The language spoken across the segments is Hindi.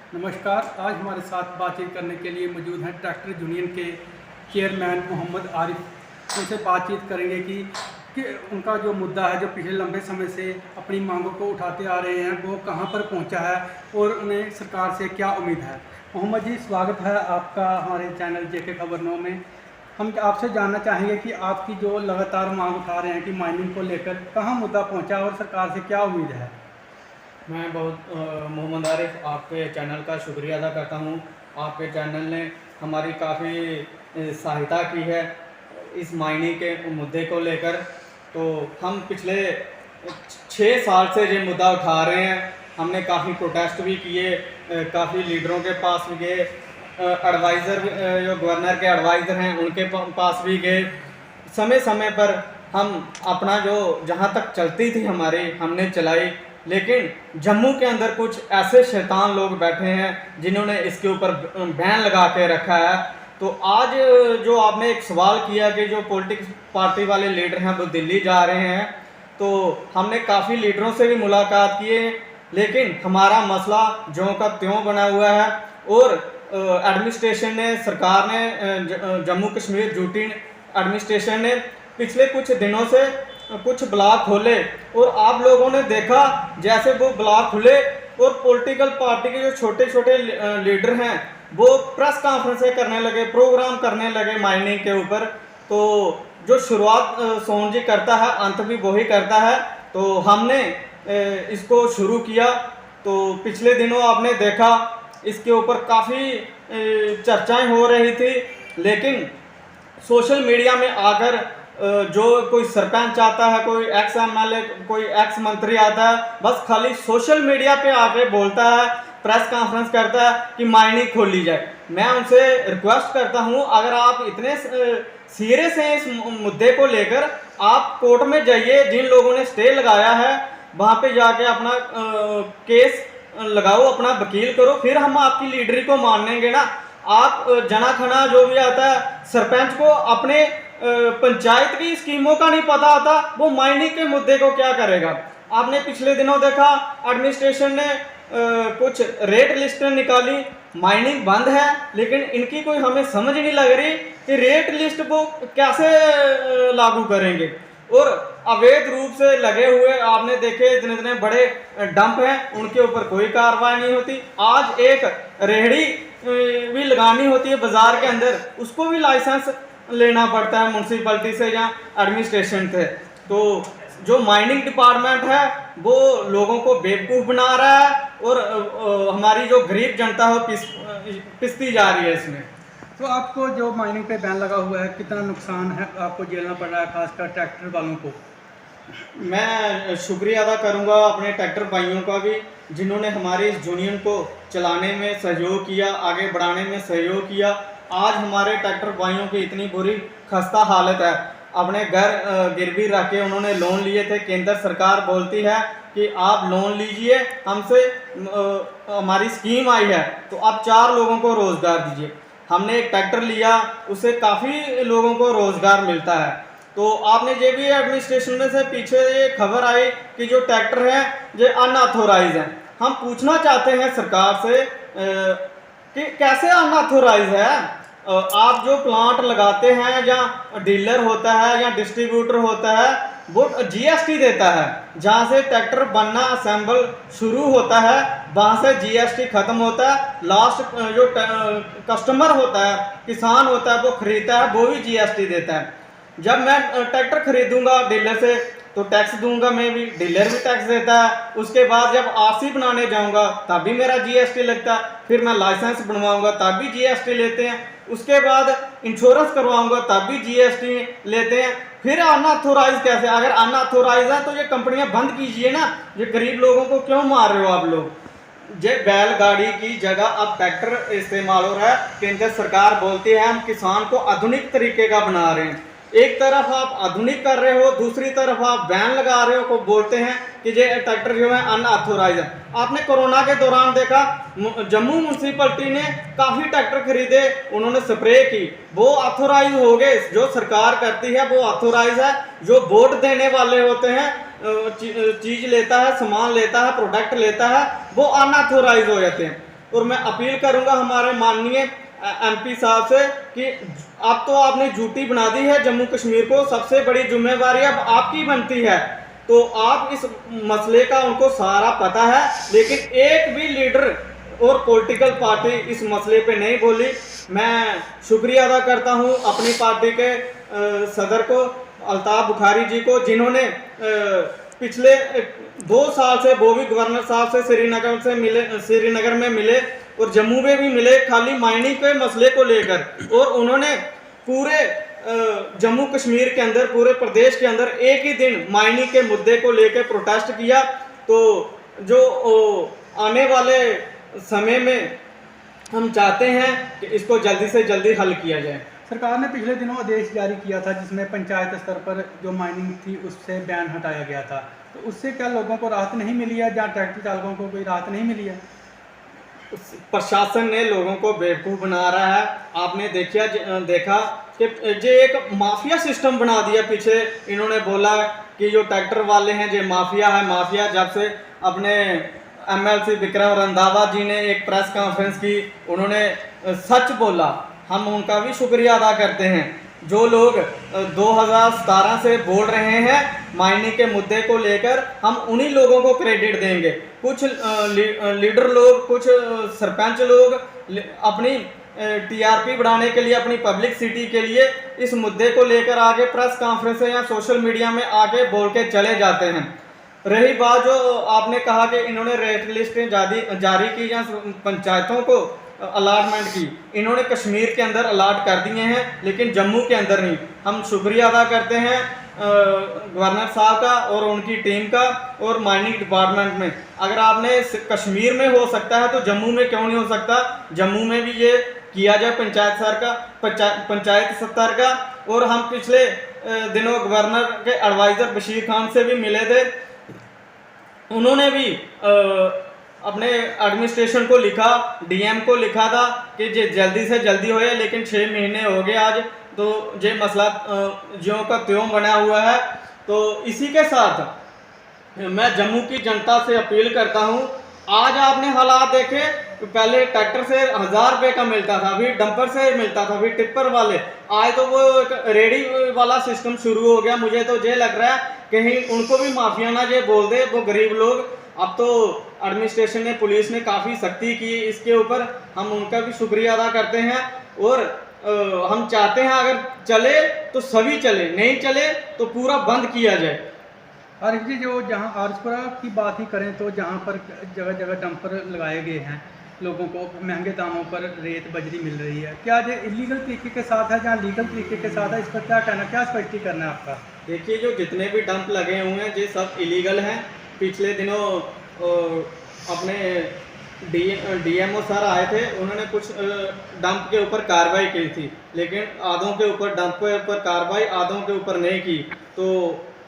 नमस्कार। आज हमारे साथ बातचीत करने के लिए मौजूद हैं ट्रैक्टर यूनियन के चेयरमैन मोहम्मद आरिफ। उनसे बातचीत करेंगे कि उनका जो मुद्दा है, जो पिछले लंबे समय से अपनी मांगों को उठाते आ रहे हैं, वो कहां पर पहुंचा है और उन्हें सरकार से क्या उम्मीद है। मोहम्मद जी, स्वागत है आपका हमारे चैनल जेके खबर 9 में। हम आपसे जानना चाहेंगे कि आपकी जो लगातार मांग उठा रहे हैं कि माइनिंग को लेकर कहाँ मुद्दा पहुँचा और सरकार से क्या उम्मीद है। मैं बहुत मोहम्मद आरिफ आपके चैनल का शुक्रिया अदा करता हूँ। आपके चैनल ने हमारी काफ़ी सहायता की है इस मायने के मुद्दे को लेकर। तो हम पिछले 6 साल से ये मुद्दा उठा रहे हैं। हमने काफ़ी प्रोटेस्ट भी किए, काफ़ी लीडरों के पास भी गए, एडवाइज़र जो गवर्नर के एडवाइज़र हैं उनके पास भी गए। समय समय पर हम अपना जो जहाँ तक चलती थी हमारी हमने चलाई, लेकिन जम्मू के अंदर कुछ ऐसे शैतान लोग बैठे हैं जिन्होंने इसके ऊपर बैन लगा के रखा है। तो आज जो आपने एक सवाल किया कि जो पॉलिटिक्स पार्टी वाले लीडर हैं वो दिल्ली जा रहे हैं, तो हमने काफ़ी लीडरों से भी मुलाकात की है, लेकिन हमारा मसला ज्यों का त्यों बना हुआ है। और एडमिनिस्ट्रेशन ने, सरकार ने, जम्मू कश्मीर ड्यूटी एडमिनिस्ट्रेशन ने पिछले कुछ दिनों से कुछ ब्लॉक खोले और आप लोगों ने देखा जैसे वो ब्लॉक खुले और पॉलिटिकल पार्टी के जो छोटे छोटे लीडर हैं वो प्रेस कॉन्फ्रेंसें करने लगे, प्रोग्राम करने लगे माइनिंग के ऊपर। तो जो शुरुआत सोन जी करता है अंत भी वही करता है। तो हमने इसको शुरू किया। तो पिछले दिनों आपने देखा इसके ऊपर काफ़ी चर्चाएं हो रही थी, लेकिन सोशल मीडिया में आकर जो कोई सरपंच आता है, कोई एक्स एमएलए, कोई एक्स मंत्री आता है, बस खाली सोशल मीडिया पे आके बोलता है, प्रेस कॉन्फ्रेंस करता है कि माइनिंग खोली जाए। मैं उनसे रिक्वेस्ट करता हूं, अगर आप इतने सीरियस हैं इस मुद्दे को लेकर, आप कोर्ट में जाइए। जिन लोगों ने स्टे लगाया है वहां पे जाके अपना केस लगाओ, अपना वकील करो, फिर हम आपकी लीडरी को मानेंगे ना। आप जना खना जो भी आता है, सरपंच को अपने पंचायत की स्कीमों का नहीं पता आता, वो माइनिंग के मुद्दे को क्या करेगा। आपने पिछले दिनों देखा एडमिनिस्ट्रेशन ने कुछ रेट लिस्ट निकाली, माइनिंग बंद है, लेकिन इनकी कोई हमें समझ नहीं लग रही कि रेट लिस्ट वो कैसे लागू करेंगे। और अवैध रूप से लगे हुए आपने देखे इतने इतने बड़े डंप हैं, उनके ऊपर कोई कार्रवाई नहीं होती। आज एक रेहड़ी भी लगानी होती है बाजार के अंदर, उसको भी लाइसेंस लेना पड़ता है म्यूनसिपैलिटी से या एडमिनिस्ट्रेशन से। तो जो माइनिंग डिपार्टमेंट है वो लोगों को बेवकूफ़ बना रहा है और हमारी जो गरीब जनता है पिसती जा रही है इसमें। तो आपको जो माइनिंग पे बैन लगा हुआ है, कितना नुकसान है आपको झेलना पड़ रहा है, खासकर ट्रैक्टर वालों को। मैं शुक्रिया अदा करूंगा अपने ट्रैक्टर भाइयों का भी, जिन्होंने हमारे इस यूनियन को चलाने में सहयोग किया, आगे बढ़ाने में सहयोग किया। आज हमारे ट्रैक्टर भाइयों की इतनी बुरी खस्ता हालत है, अपने घर गिरवी रख के उन्होंने लोन लिए थे। केंद्र सरकार बोलती है कि आप लोन लीजिए हमसे, हमारी स्कीम आई है तो आप 4 लोगों को रोज़गार दीजिए। हमने एक ट्रैक्टर लिया, उससे काफ़ी लोगों को रोज़गार मिलता है। तो आपने ये भी एडमिनिस्ट्रेशन में से पीछे ये खबर आई कि जो ट्रैक्टर हैं ये अनऑथोराइज हैं। हम पूछना चाहते हैं सरकार से कि कैसे अनऑथोराइज है। आप जो प्लांट लगाते हैं या डीलर होता है या डिस्ट्रीब्यूटर होता है वो जीएसटी देता है। जहाँ से ट्रैक्टर बनना असेंबल शुरू होता है वहाँ से जीएसटी खत्म होता है। लास्ट जो कस्टमर होता है, किसान होता है, वो खरीदता है, वो भी जीएसटी देता है। जब मैं ट्रैक्टर खरीदूंगा डीलर से तो टैक्स दूंगा मैं भी, डीलर भी टैक्स देता है। उसके बाद जब आरसी बनाने जाऊंगा तब भी मेरा जीएसटी लगता है, फिर मैं लाइसेंस बनवाऊंगा तब भी जीएसटी लेते हैं, उसके बाद इंश्योरेंस करवाऊंगा तब भी जीएसटी लेते हैं। फिर अनऑथोराइज कैसे? अगर अनऑथोराइज है तो ये कंपनियां बंद कीजिए ना। ये गरीब लोगों को क्यों मार रहे हो आप लोग। ये बैलगाड़ी की जगह अब ट्रैक्टर इस्तेमाल हो रहा है। केंद्र सरकार बोलती है हम किसान को आधुनिक तरीके का बना रहे हैं। एक तरफ आप आधुनिक कर रहे हो, दूसरी तरफ आप बैन लगा रहे हो, को बोलते हैं कि ये ट्रैक्टर जो है अनऑथोराइज है। आपने कोरोना के दौरान देखा जम्मू म्यूनसिपैलिटी ने काफ़ी ट्रैक्टर खरीदे, उन्होंने स्प्रे की, वो ऑथोराइज हो गए। जो सरकार करती है वो ऑथोराइज है। जो वोट देने वाले होते हैं, चीज़ लेता है, सामान लेता है, प्रोडक्ट लेता है, वो अनऑथोराइज हो जाते हैं। और मैं अपील करूंगा हमारे माननीय एमपी साहब से कि अब तो आपने ड्यूटी बना दी है जम्मू कश्मीर को, सबसे बड़ी जिम्मेवारी अब आपकी बनती है। तो आप इस मसले का उनको सारा पता है, लेकिन एक भी लीडर और पॉलिटिकल पार्टी इस मसले पे नहीं बोली। मैं शुक्रिया अदा करता हूं अपनी पार्टी के सदर को, अल्ताफ बुखारी जी को, जिन्होंने पिछले 2 साल से वो भी गवर्नर साहब से श्रीनगर में मिले और जम्मू में भी मिले, खाली माइनिंग के मसले को लेकर, और उन्होंने पूरे जम्मू कश्मीर के अंदर, पूरे प्रदेश के अंदर एक ही दिन माइनिंग के मुद्दे को लेकर प्रोटेस्ट किया। तो जो आने वाले समय में हम चाहते हैं कि इसको जल्दी से जल्दी हल किया जाए। सरकार ने पिछले दिनों आदेश जारी किया था जिसमें पंचायत स्तर पर जो माइनिंग थी उससे बैन हटाया गया था, तो उससे क्या लोगों को राहत नहीं मिली है, या ट्रैक्टर चालकों को कोई राहत नहीं मिली है? प्रशासन ने लोगों को बेवकूफ़ बना रहा है। आपने देखा कि जो एक माफिया सिस्टम बना दिया पीछे। इन्होंने बोला कि जो ट्रैक्टर वाले हैं जो माफिया है, माफिया जब से अपने एमएलसी विक्रम रंधावा जी ने एक प्रेस कॉन्फ्रेंस की, उन्होंने सच बोला, हम उनका भी शुक्रिया अदा करते हैं। जो लोग 2017 से बोल रहे हैं मायने के मुद्दे को लेकर, हम उन्हीं लोगों को क्रेडिट देंगे। कुछ लीडर लोग, कुछ सरपंच लोग अपनी टीआरपी बढ़ाने के लिए, अपनी पब्लिसिटी के लिए इस मुद्दे को लेकर आगे प्रेस कॉन्फ्रेंस या सोशल मीडिया में आगे बोल के चले जाते हैं। रही बात जो आपने कहा कि इन्होंने रेट लिस्टें जारी की या पंचायतों को अलाटमेंट की, इन्होंने कश्मीर के अंदर अलाट कर दिए हैं लेकिन जम्मू के अंदर नहीं। हम शुक्रिया अदा करते हैं गवर्नर साहब का और उनकी टीम का और माइनिंग डिपार्टमेंट में। अगर आपने कश्मीर में हो सकता है तो जम्मू में क्यों नहीं हो सकता? जम्मू में भी ये किया जाए पंचायत स्तर का। और हम पिछले दिनों गवर्नर के एडवाइज़र बशीर खान से भी मिले थे, उन्होंने भी अपने एडमिनिस्ट्रेशन को लिखा, डीएम को लिखा था कि जल्दी से जल्दी हो, लेकिन 6 महीने हो गए आज, तो ये मसला ज्यों का त्यों बना हुआ है। तो इसी के साथ मैं जम्मू की जनता से अपील करता हूं, आज आपने हालात देखे, पहले ट्रैक्टर से 1000 रुपये का मिलता था, अभी डंपर से मिलता था, अभी टिप्पर वाले, आज तो वो रेडी वाला सिस्टम शुरू हो गया। मुझे तो ये लग रहा है कहीं उनको भी माफिया ना ये बोल दे, वो गरीब लोग। अब तो एडमिनिस्ट्रेशन ने, पुलिस ने काफ़ी सख्ती की इसके ऊपर, हम उनका भी शुक्रिया अदा करते हैं। और हम चाहते हैं अगर चले तो सभी चले, नहीं चले तो पूरा बंद किया जाए। आरिफ जी, जो जहाँ आरसपुरा की बात ही करें तो जहाँ पर जगह जगह डंपर लगाए गए हैं, लोगों को महंगे दामों पर रेत बजरी मिल रही है, क्या ये इलीगल तरीके के साथ है या लीगल तरीके के साथ है? इस पर क्या कहना, क्या स्पष्टीकरण है आपका? देखिए, जो जितने भी डंप लगे हुए हैं ये सब इलीगल हैं। पिछले दिनों अपने डीएमओ सर आए थे, उन्होंने कुछ डंप के ऊपर कार्रवाई की थी, लेकिन आधों के ऊपर, डंप के ऊपर कार्रवाई आधों के ऊपर नहीं की। तो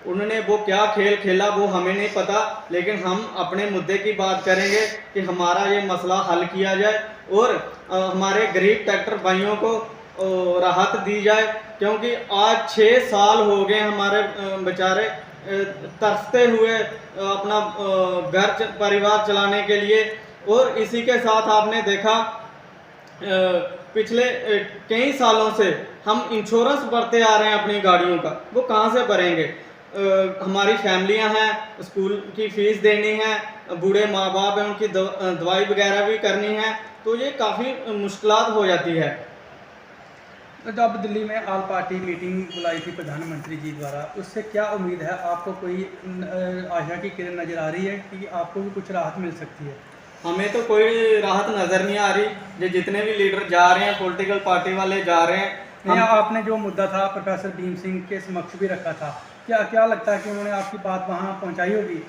उन्होंने वो क्या खेल खेला वो हमें नहीं पता, लेकिन हम अपने मुद्दे की बात करेंगे कि हमारा ये मसला हल किया जाए और हमारे गरीब ट्रैक्टर भाइयों को राहत दी जाए। क्योंकि आज 6 साल हो गए हमारे बेचारे तरसते हुए अपना घर परिवार चलाने के लिए। और इसी के साथ आपने देखा पिछले कई सालों से हम इंश्योरेंस भरते आ रहे हैं अपनी गाड़ियों का, वो कहाँ से भरेंगे? हमारी फैमिलियां हैं, स्कूल की फ़ीस देनी है, बूढ़े माँ बाप हैं, उनकी दवाई वगैरह भी करनी है, तो ये काफ़ी मुश्किलात हो जाती है। जब दिल्ली में ऑल पार्टी मीटिंग बुलाई थी प्रधानमंत्री जी द्वारा, उससे क्या उम्मीद है? आपको कोई आशा की किरण नज़र आ रही है कि आपको भी कुछ राहत मिल सकती है? हमें तो कोई राहत नज़र नहीं आ रही। जो जितने भी लीडर जा रहे हैं, पॉलिटिकल पार्टी वाले जा रहे हैं। आपने जो मुद्दा था प्रोफेसर भीम सिंह के समक्ष भी रखा था, क्या लगता है कि उन्होंने आपकी बात वहाँ पहुँचाई होगी?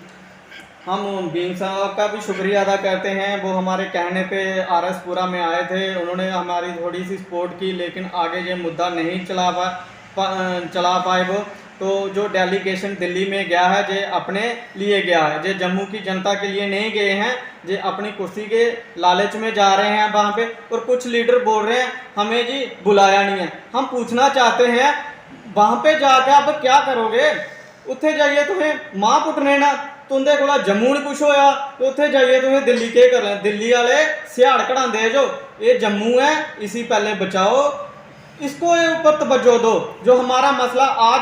हम भीम साहब का भी शुक्रिया अदा करते हैं। वो हमारे कहने पे आरएसपुरा में आए थे, उन्होंने हमारी थोड़ी सी सपोर्ट की, लेकिन आगे ये मुद्दा नहीं चला पाए वो। तो जो डेलीगेशन दिल्ली में गया है जे अपने लिए गया है, जे जम्मू की जनता के लिए नहीं गए हैं, जे अपनी कुर्सी के लालच में जा रहे हैं वहाँ पे। और कुछ लीडर बोल रहे हैं हमें जी बुलाया नहीं है। हम पूछना चाहते हैं वहाँ पे जाके आप क्या करोगे? उत्थे जाइए तुम्हें माँ पुटने ना, तुंदे कोला जम्मू नहीं कुछ होया तो उत्थे जाइए तुम्हें दिल्ली के करना। दिल्ली वाले सियाड़ कढ़ाते जो ये जम्मू है, इसी पहले बचाओ, इसको ऊपर तवज्जो दो। जो हमारा मसला आज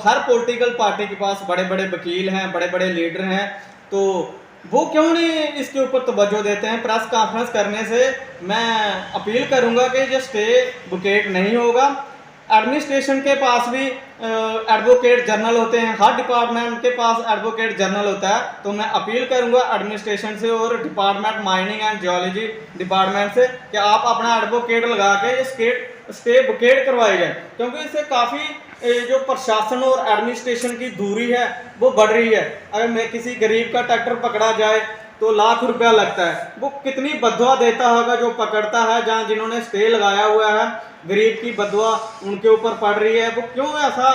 हर पॉलिटिकल पार्टी के पास बड़े बड़े वकील हैं, बड़े बड़े लीडर हैं, तो वो क्यों नहीं इसके ऊपर तवज्जो देते हैं। प्रेस कॉन्फ्रेंस करने से मैं अपील करूंगा कि जो स्टे बुकेट नहीं होगा, एडमिनिस्ट्रेशन के पास भी एडवोकेट जनरल होते हैं, हर डिपार्टमेंट के पास एडवोकेट जनरल होता है। तो मैं अपील करूंगा एडमिनिस्ट्रेशन से और department mining and geology department से कि आप अपना एडवोकेट लगा के ये स्टे बुकेट करवाए जाए, क्योंकि इससे काफ़ी जो प्रशासन और एडमिनिस्ट्रेशन की दूरी है वो बढ़ रही है। अगर मैं किसी गरीब का ट्रैक्टर पकड़ा जाए तो लाख रुपया लगता है, वो कितनी बददुआ देता होगा जो पकड़ता है। जहाँ जिन्होंने स्टे लगाया हुआ है, गरीब की बददुआ उनके ऊपर पड़ रही है, वो क्यों ऐसा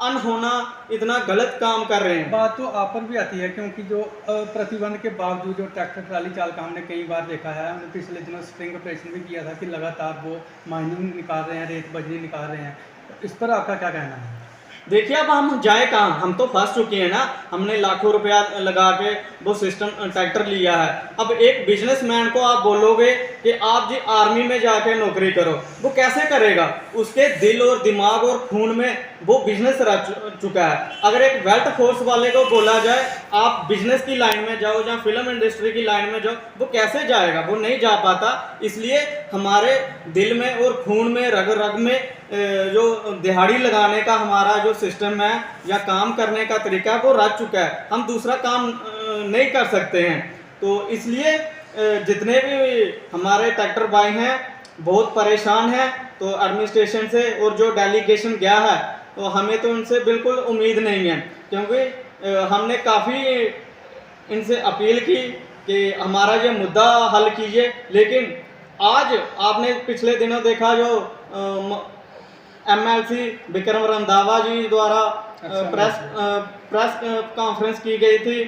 अनहोना इतना गलत काम कर रहे हैं। बात तो आप पर भी आती है, क्योंकि जो प्रतिबंध के बावजूद जो ट्रैक्टर ट्राली चालक हमने कई बार देखा है, हमने पिछले दिनों स्प्रिंग ऑपरेशन भी किया था कि लगातार वो माइनिंग निकाल रहे हैं, रेत बजरी निकाल रहे हैं। इस पर आपका क्या कहना है? देखिए अब हम जाए कहाँ, हम तो फंस चुके हैं ना। हमने लाखों रुपया लगा के वो सिस्टम ट्रैक्टर लिया है। अब एक बिजनेसमैन को आप बोलोगे कि आप जी आर्मी में जाके नौकरी करो, वो कैसे करेगा? उसके दिल और दिमाग और खून में वो बिजनेस रह चुका है। अगर एक वेल्थ फोर्स वाले को बोला जाए आप बिजनेस की लाइन में जाओ या फिल्म इंडस्ट्री की लाइन में जाओ, वो कैसे जाएगा? वो नहीं जा पाता। इसलिए हमारे दिल में और खून में रग रग में जो दिहाड़ी लगाने का हमारा जो सिस्टम है या काम करने का तरीका है वो रच चुका है। हम दूसरा काम नहीं कर सकते हैं। तो इसलिए जितने भी हमारे ट्रैक्टर भाई हैं बहुत परेशान हैं। तो एडमिनिस्ट्रेशन से और जो डेलीगेशन गया है तो हमें तो उनसे बिल्कुल उम्मीद नहीं है, क्योंकि हमने काफ़ी इनसे अपील की कि हमारा ये मुद्दा हल कीजिए। लेकिन आज आपने पिछले दिनों देखा जो MLC विक्रम रंधावा जी द्वारा प्रेस कॉन्फ्रेंस की गई थी,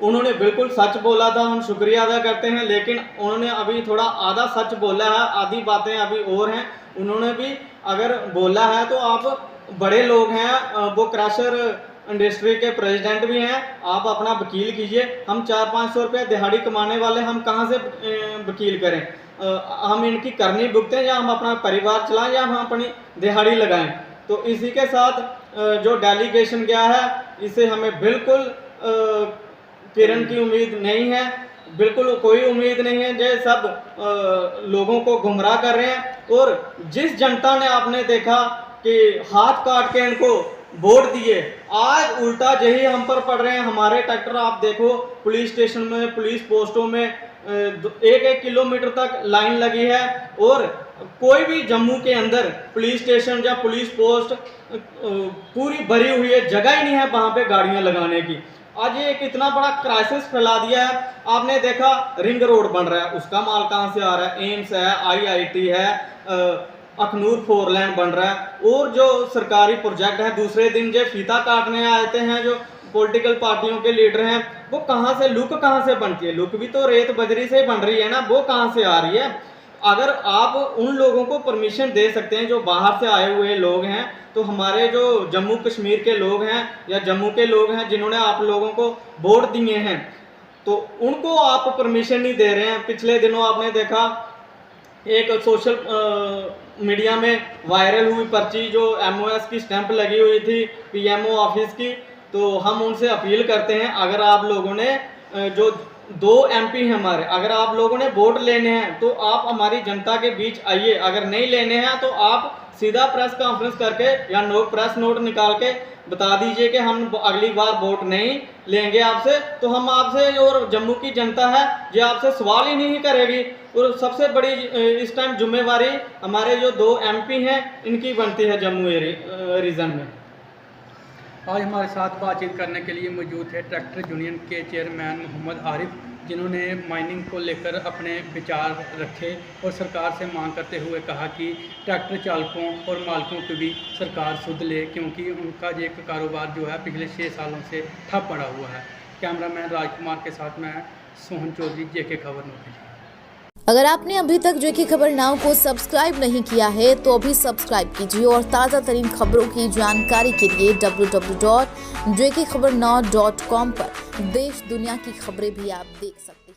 उन्होंने बिल्कुल सच बोला था, हम शुक्रिया अदा करते हैं। लेकिन उन्होंने अभी थोड़ा आधा सच बोला है, आधी बातें अभी और हैं। उन्होंने भी अगर बोला है तो आप बड़े लोग हैं, वो क्रशर इंडस्ट्री के प्रेसिडेंट भी हैं, आप अपना वकील कीजिए। हम 400-500 रुपये दिहाड़ी कमाने वाले हम कहाँ से वकील करें? हम इनकी करनी भुगतें या हम अपना परिवार चलाएं या हम अपनी दिहाड़ी लगाएं। तो इसी के साथ जो डेलीगेशन गया है इससे हमें बिल्कुल किरण की उम्मीद नहीं है, बिल्कुल कोई उम्मीद नहीं है। ये सब लोगों को गुमराह कर रहे हैं। और जिस जनता ने आपने देखा कि हाथ काट के इनको वोट दिए, आज उल्टा यही हम पर पड़ रहे हैं। हमारे ट्रैक्टर आप देखो पुलिस स्टेशन में, पुलिस पोस्टों में 1-1 किलोमीटर तक लाइन लगी है और कोई भी जम्मू के अंदर पुलिस स्टेशन या पुलिस पोस्ट पूरी भरी हुई है, जगह ही नहीं है वहाँ पे गाड़ियाँ लगाने की। आज ये एक इतना बड़ा क्राइसिस फैला दिया है। आपने देखा रिंग रोड बन रहा है, उसका माल कहाँ से आ रहा है? एम्स है, IIT है, अखनूर 4 लेन बन रहा है और जो सरकारी प्रोजेक्ट है। दूसरे दिन जो फीता काटने आते हैं जो पॉलिटिकल पार्टियों के लीडर हैं, वो कहाँ से लुक कहाँ से बनती है? लुक भी तो रेत बजरी से बन रही है ना, वो कहाँ से आ रही है? अगर आप उन लोगों को परमिशन दे सकते हैं जो बाहर से आए हुए लोग हैं, तो हमारे जो जम्मू कश्मीर के लोग हैं या जम्मू के लोग हैं जिन्होंने आप लोगों को वोट दिए हैं, तो उनको आप परमिशन नहीं दे रहे हैं। पिछले दिनों आपने देखा एक सोशल मीडिया में वायरल हुई पर्ची जो MOS की स्टैंप लगी हुई थी PMO ऑफिस की। तो हम उनसे अपील करते हैं, अगर आप लोगों ने जो 2 MP हैं हमारे, अगर आप लोगों ने वोट लेने हैं तो आप हमारी जनता के बीच आइए। अगर नहीं लेने हैं तो आप सीधा प्रेस कॉन्फ्रेंस करके या प्रेस नोट निकाल के बता दीजिए कि हम अगली बार वोट नहीं लेंगे आपसे। तो हम आपसे और जम्मू की जनता है ये आपसे सवाल ही नहीं करेगी। और सबसे बड़ी इस टाइम जिम्मेवारी हमारे जो 2 MP हैं इनकी बनती है जम्मू रीजन में। आज हमारे साथ बातचीत करने के लिए मौजूद है ट्रैक्टर यूनियन के चेयरमैन मोहम्मद आरिफ, जिन्होंने माइनिंग को लेकर अपने विचार रखे और सरकार से मांग करते हुए कहा कि ट्रैक्टर चालकों और मालिकों की भी सरकार सुध ले, क्योंकि उनका ये कारोबार जो है पिछले 6 सालों से ठप पड़ा हुआ है। कैमरामैन राजकुमार के साथ मैं सोहन चौधरी, JK खबर नोटिस। अगर आपने अभी तक जो की खबर नाउ को सब्सक्राइब नहीं किया है तो अभी सब्सक्राइब कीजिए और ताज़ा तरीन खबरों की जानकारी के लिए www.jkhabarnow.com पर देश दुनिया की खबरें भी आप देख सकते हैं।